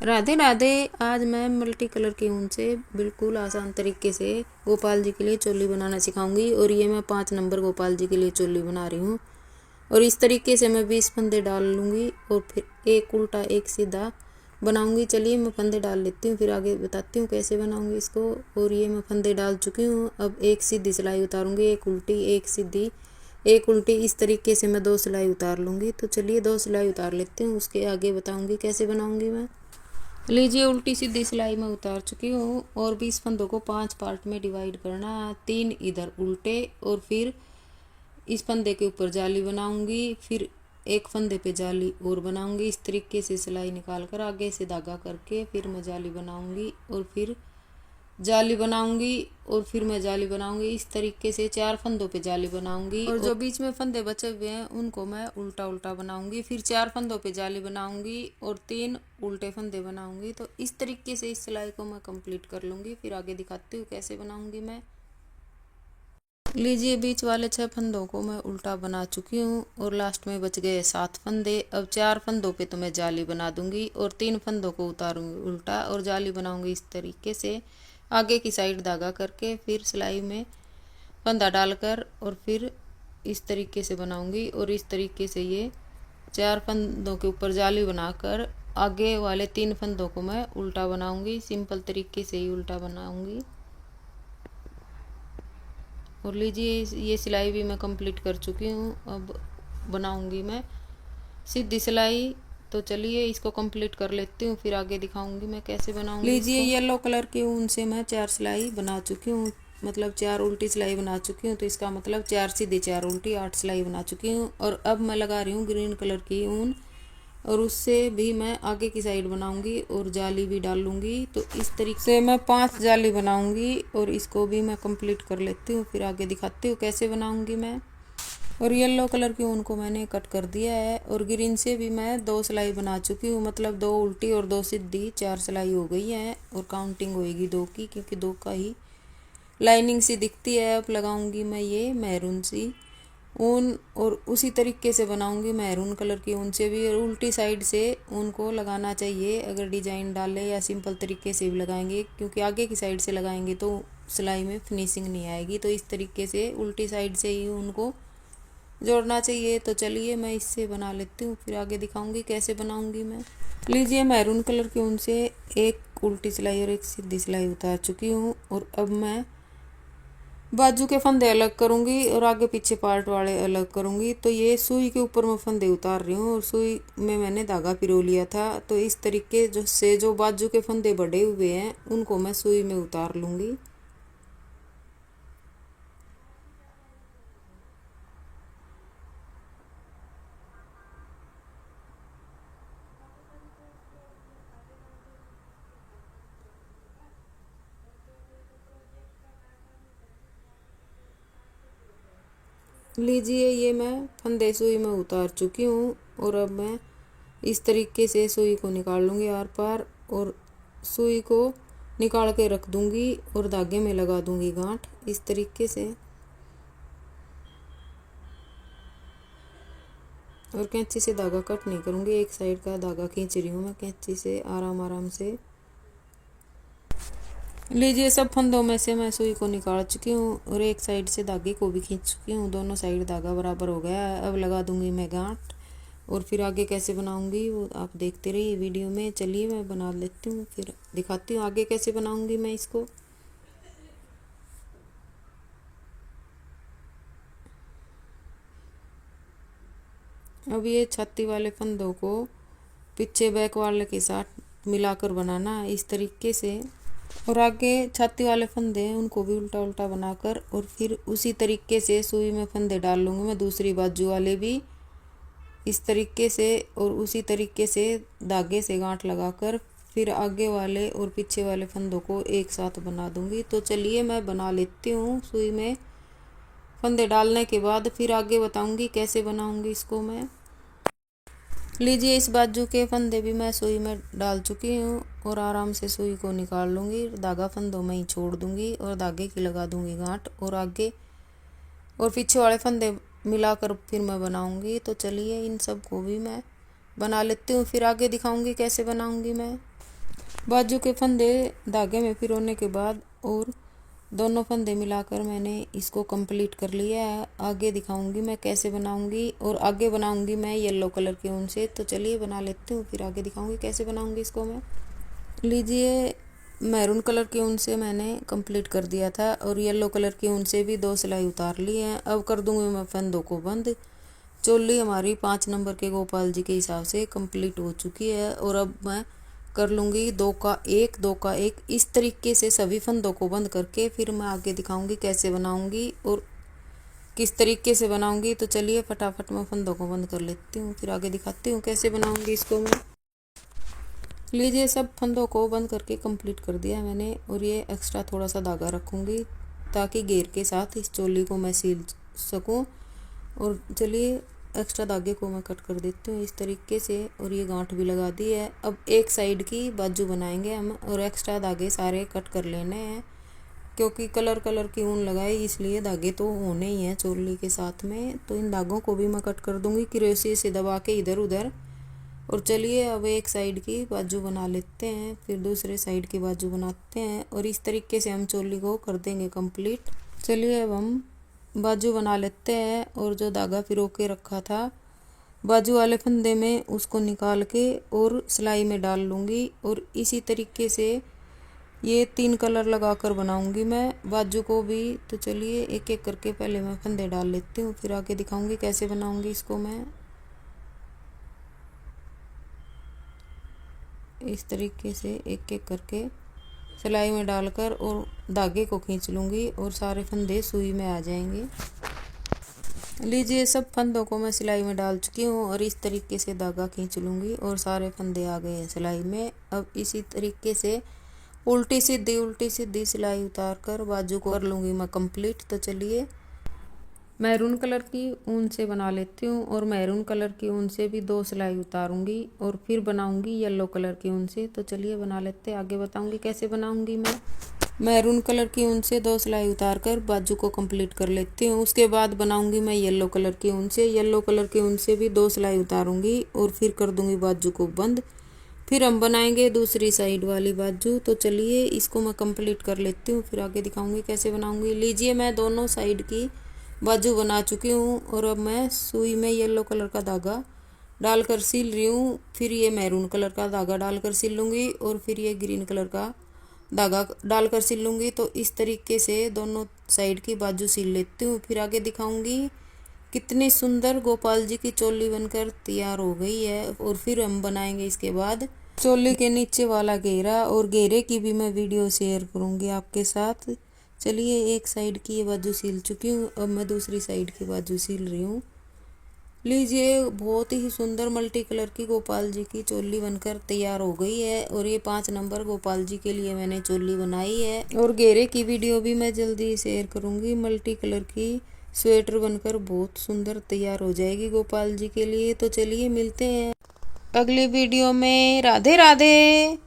राधे राधे। आज मैं multi colour की ऊन से बिल्कुल आसान तरीके से गोपाल जी के लिए चोली बनाना सिखाऊंगी। और ये मैं 5 नंबर गोपाल जी के लिए चोली बना रही हूँ। और इस तरीके से मैं 20 फंदे डाल लूँगी और फिर एक उल्टा एक सीधा बनाऊंगी। चलिए मैं फंदे डाल लेती हूँ, फिर आगे बताती हूँ कैसे बनाऊंगी इसको। और ये मैं फंदे डाल चुकी हूँ। अब एक सीधी सिलाई उतारूंगी, एक उल्टी एक सीधी एक उल्टी, इस तरीके से मैं 2 सिलाई उतार लूँगी। तो चलिए 2 सिलाई उतार लेती हूँ, उसके आगे बताऊँगी कैसे बनाऊँगी मैं। लीजिए उल्टी सीधी सिलाई में उतार चुकी हूँ। और 20 फंदों को 5 पार्ट में डिवाइड करना है। 3 इधर उल्टे और फिर इस फंदे के ऊपर जाली बनाऊंगी, फिर एक फंदे पे जाली और बनाऊंगी। इस तरीके से सिलाई निकाल कर आगे से धागा करके फिर मैं जाली बनाऊंगी और फिर जाली बनाऊंगी और फिर मैं जाली बनाऊंगी। इस तरीके से 4 फंदों पे जाली बनाऊंगी। और जो बीच में फंदे बचे हुए हैं उनको मैं उल्टा उल्टा बनाऊंगी। फिर 4 फंदों पे जाली बनाऊंगी और 3 उल्टे फंदे बनाऊंगी। तो इस तरीके से इस सिलाई को मैं कंप्लीट कर लूंगी। फिर आगे दिखाती हूँ कैसे बनाऊंगी मैं। लीजिए बीच वाले 6 फंदों को मैं उल्टा बना चुकी हूँ और लास्ट में बच गए 7 फंदे। अब 4 फंदों पे तो मैं जाली बना दूंगी और 3 फंदों को उतारूंगी उल्टा और जाली बनाऊंगी। इस तरीके से आगे की साइड धागा करके फिर सिलाई में फंदा डालकर और फिर इस तरीके से बनाऊंगी। और इस तरीके से ये 4 फंदों के ऊपर जाली बनाकर आगे वाले 3 फंदों को मैं उल्टा बनाऊंगी। सिंपल तरीके से ही उल्टा बनाऊंगी। और लीजिए ये सिलाई भी मैं कंप्लीट कर चुकी हूँ। अब बनाऊंगी मैं सीधी सिलाई। तो चलिए इसको कंप्लीट कर लेती हूँ, फिर आगे दिखाऊंगी मैं कैसे बनाऊंगी। लीजिए येलो कलर की ऊन से मैं 4 सिलाई बना चुकी हूँ, मतलब 4 उल्टी सिलाई बना चुकी हूँ। तो इसका मतलब 4 सीधी 4 उल्टी 8 सिलाई बना चुकी हूँ। और अब मैं लगा रही हूँ ग्रीन कलर की ऊन और उससे भी मैं आगे की साइड बनाऊंगी और जाली भी डाल लूँगी। तो इस तरीके से मैं 5 जाली बनाऊंगी और इसको भी मैं कंप्लीट कर लेती हूँ, फिर आगे दिखाती हूँ कैसे बनाऊंगी मैं। और येलो कलर की ऊन को मैंने कट कर दिया है। और ग्रीन से भी मैं 2 सिलाई बना चुकी हूँ, मतलब 2 उल्टी और 2 सीधी, 4 सिलाई हो गई है। और काउंटिंग होएगी 2 की, क्योंकि 2 का ही लाइनिंग सी दिखती है। अब लगाऊंगी मैं ये मैरून सी ऊन और उसी तरीके से बनाऊंगी मैरून कलर की ऊन से भी। और उल्टी साइड से ऊन को लगाना चाहिए, अगर डिजाइन डाले या सिंपल तरीके से भी लगाएंगे, क्योंकि आगे की साइड से लगाएंगे तो सिलाई में फिनिशिंग नहीं आएगी। तो इस तरीके से उल्टी साइड से ही ऊन को जोड़ना चाहिए। तो चलिए मैं इससे बना लेती हूँ, फिर आगे दिखाऊंगी कैसे बनाऊंगी मैं। लीजिए मैरून कलर की ऊन से एक उल्टी सिलाई और एक सीधी सिलाई उतार चुकी हूँ। और अब मैं बाजू के फंदे अलग करूंगी और आगे पीछे पार्ट वाले अलग करूंगी। तो ये सुई के ऊपर मैं फंदे उतार रही हूँ और सुई में मैंने धागा पिरो लिया था। तो इस तरीके जो बाजू के फंदे बढ़े हुए हैं उनको मैं सुई में उतार लूंगी। लीजिए ये मैं फंदे सुई में उतार चुकी हूँ। और अब मैं इस तरीके से सुई को निकाल लूँगी आर पार और सुई को निकाल के रख दूँगी और धागे में लगा दूँगी गांठ इस तरीके से। और कैंची से धागा कट नहीं करूँगी, एक साइड का धागा खींच रही हूँ मैं कैंची से आराम आराम से। लीजिए सब फंदों में से मैं सुई को निकाल चुकी हूँ और एक साइड से धागे को भी खींच चुकी हूँ। दोनों साइड धागा बराबर हो गया है। अब लगा दूंगी मैं गांठ और फिर आगे कैसे बनाऊंगी वो आप देखते रहिए वीडियो में। चलिए मैं बना लेती हूँ, फिर दिखाती हूँ आगे कैसे बनाऊंगी मैं इसको। अब ये छाती वाले फंदों को पीछे बैक वाले के साथ मिलाकर बनाना इस तरीके से। और आगे छाती वाले फंदे हैं उनको भी उल्टा उल्टा बनाकर और फिर उसी तरीके से सुई में फंदे डाल लूँगी मैं दूसरी बाजू वाले भी इस तरीके से। और उसी तरीके से धागे से गांठ लगाकर फिर आगे वाले और पीछे वाले फंदों को एक साथ बना दूंगी। तो चलिए मैं बना लेती हूँ। सुई में फंदे डालने के बाद फिर आगे बताऊंगी कैसे बनाऊंगी इसको मैं। लीजिए इस बाजू के फंदे भी मैं सुई में डाल चुकी हूँ और आराम से सुई को निकाल लूँगी। धागा फंदों में ही छोड़ दूँगी और धागे की लगा दूँगी गांठ और आगे और पीछे वाले फंदे मिलाकर फिर मैं बनाऊँगी। तो चलिए इन सब को भी मैं बना लेती हूँ, फिर आगे दिखाऊँगी कैसे बनाऊँगी मैं। बाजू के फंदे धागे में पिरोने के बाद और दोनों फंदे मिलाकर मैंने इसको कंप्लीट कर लिया है। आगे दिखाऊंगी मैं कैसे बनाऊंगी, और आगे बनाऊंगी मैं येलो कलर के ऊन से। तो चलिए बना लेती हूँ, फिर आगे दिखाऊंगी कैसे बनाऊंगी इसको मैं। लीजिए, मैरून कलर के ऊन से मैंने कंप्लीट कर दिया था और येलो कलर के ऊन से भी 2 सिलाई उतार ली है। अब कर दूंगी मैं फंदों को बंद। चोली हमारी 5 नंबर के गोपाल जी के हिसाब से कंप्लीट हो चुकी है। और अब मैं कर लूँगी 2 का 1, 2 का 1, इस तरीके से सभी फंदों को बंद करके फिर मैं आगे दिखाऊंगी कैसे बनाऊंगी और किस तरीके से बनाऊंगी। तो चलिए फटाफट मैं फंदों को बंद कर लेती हूँ, फिर आगे दिखाती हूँ कैसे बनाऊंगी इसको मैं। लीजिए, सब फंदों को बंद करके कंप्लीट कर दिया मैंने। और ये एक्स्ट्रा थोड़ा सा धागा रखूँगी ताकि घेर के साथ इस चोली को मैं सिल सकूँ। और चलिए एक्स्ट्रा धागे को मैं कट कर देती हूँ इस तरीके से, और ये गांठ भी लगा दी है। अब एक साइड की बाजू बनाएंगे हम, और एक्स्ट्रा धागे सारे कट कर लेने हैं क्योंकि कलर की ऊन लगाए इसलिए धागे तो होने ही हैं चोली के साथ में। तो इन धागों को भी मैं कट कर दूंगी क्रोशिया से दबा के इधर उधर। और चलिए अब एक साइड की बाजू बना लेते हैं, फिर दूसरे साइड की बाजू बनाते हैं, और इस तरीके से हम चोली को कर देंगे कंप्लीट। चलिए अब हम बाजू बना लेते हैं। और जो धागा पिरो के रखा था बाजू वाले फंदे में उसको निकाल के और सिलाई में डाल लूँगी। और इसी तरीके से ये 3 कलर लगाकर बनाऊंगी मैं बाजू को भी। तो चलिए एक एक करके पहले मैं फंदे डाल लेती हूँ, फिर आगे दिखाऊंगी कैसे बनाऊंगी इसको मैं। इस तरीके से एक एक करके सिलाई में डालकर और धागे को खींच लूँगी और सारे फंदे सुई में आ जाएंगे। लीजिए, सब फंदों को मैं सिलाई में डाल चुकी हूँ और इस तरीके से धागा खींच लूँगी और सारे फंदे आ गए हैं सिलाई में। अब इसी तरीके से उल्टी सीधी सिलाई उतार कर बाजू को कर लूँगी मैं कंप्लीट। तो चलिए मैरून कलर की ऊन से बना लेती हूँ, और मैरून कलर की ऊन से भी 2 सिलाई उतारूंगी और फिर बनाऊंगी येलो कलर की ऊन से। तो चलिए बना लेते हैं, आगे बताऊंगी कैसे बनाऊंगी मैं। मैरून कलर की ऊन से 2 सिलाई उतार कर बाजू को कंप्लीट कर लेती हूँ। उसके बाद बनाऊंगी मैं येलो कलर की ऊन से। येलो कलर की ऊन से भी 2 सिलाई उतारूंगी और फिर कर दूंगी बाजू को बंद। फिर हम बनाएंगे दूसरी साइड वाली बाजू। तो चलिए इसको मैं कंप्लीट कर लेती हूँ, फिर आगे दिखाऊंगी कैसे बनाऊंगी। लीजिए, मैं दोनों साइड की बाजू बना चुकी हूँ और अब मैं सुई में येलो कलर का धागा डालकर सिल रही हूँ। फिर ये मैरून कलर का धागा डालकर सिल लूँगी और फिर ये ग्रीन कलर का धागा डालकर सिल लूँगी। तो इस तरीके से दोनों साइड की बाजू सिल लेती हूँ, फिर आगे दिखाऊंगी। कितनी सुंदर गोपाल जी की चोली बनकर तैयार हो गई है। और फिर हम बनाएंगे इसके बाद चोली के नीचे वाला घेरा, और घेरे की भी मैं वीडियो शेयर करूँगी आपके साथ। चलिए एक साइड की ये बाजू सिल चुकी हूँ, अब मैं दूसरी साइड की बाजू सिल रही हूँ। लीजिए, बहुत ही सुंदर मल्टी कलर की गोपाल जी की चोली बनकर तैयार हो गई है। और ये 5 नंबर गोपाल जी के लिए मैंने चोली बनाई है। और घेरे की वीडियो भी मैं जल्दी शेयर करूँगी। मल्टी कलर की स्वेटर बनकर बहुत सुंदर तैयार हो जाएगी गोपाल जी के लिए। तो चलिए मिलते हैं अगली वीडियो में। राधे राधे।